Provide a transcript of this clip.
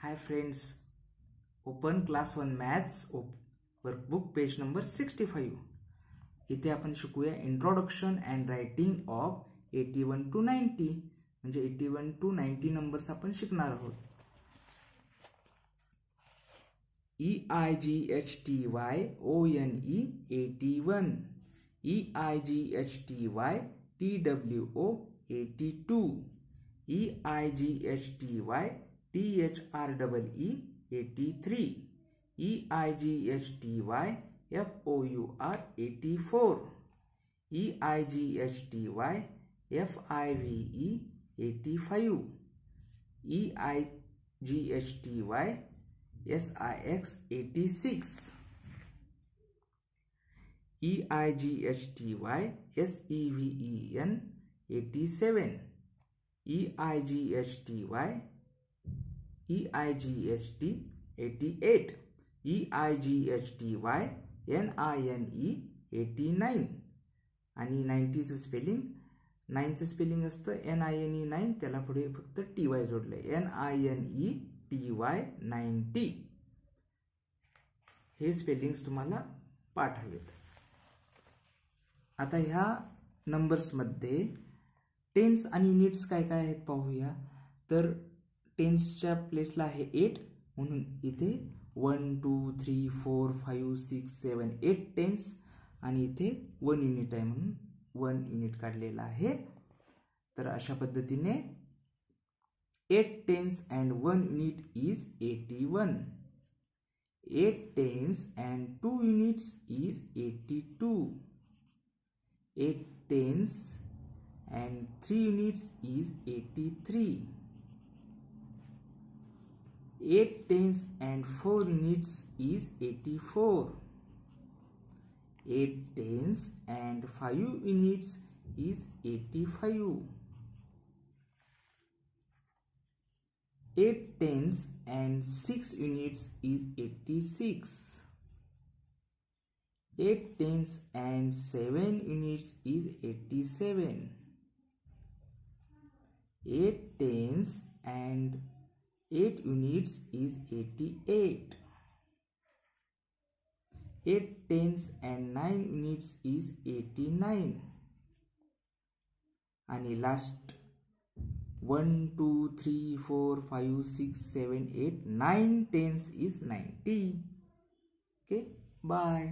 Hi friends, open class 1 maths workbook page number 65. इथे आपण शिकूया introduction and writing of 81 to 90 म्हणजे 81 to 90 numbers आपण शिकणार आहोत. EIGHTYONE 81, EIGHTYTWO 82, EIGHTYTHREE 83, EIGHTYFOUR 84, EIGHTYFIVE 85, EIGHTYSIX 86, EIGHTYSEVEN 87, EIGHT 88, EIGHTYNINE 89 आणि 90 चं स्पेलिंग 9 चं स्पेलिंग असतं NINE 9 त्याला पुढे फक्त TY जोडले NINE TY 90. हे स्पेलिंग्स तुम्हाला पाठ हवेत. आता ह्या नंबर्स मध्ये टेन्स आणि युनिट्स काय काय आहेत पाहूया. तर टेन्सच्या प्लेसला आहे 8 म्हणून इथे 1 2 3 4 5 6 7 8 टेन्स आणि इथे 1 युनिट आहे म्हणून 1 युनिट काढलेला आहे. तर अशा पद्धतीने 8 tense and 1 unit is 81. 8 tens and 2 units is 82. 8 tens and 3 units is 83. 8 tens and 4 units is 84. 8 tens and 5 units is 85. 8 tens and 6 units is 86. 8 tens and 7 units is 87. 8 tens and 8 units is 88. 8 tens and 9 units is 89. आणि last 1 2 3 4 5 6 7 8 9 tens is 90. Okay, bye.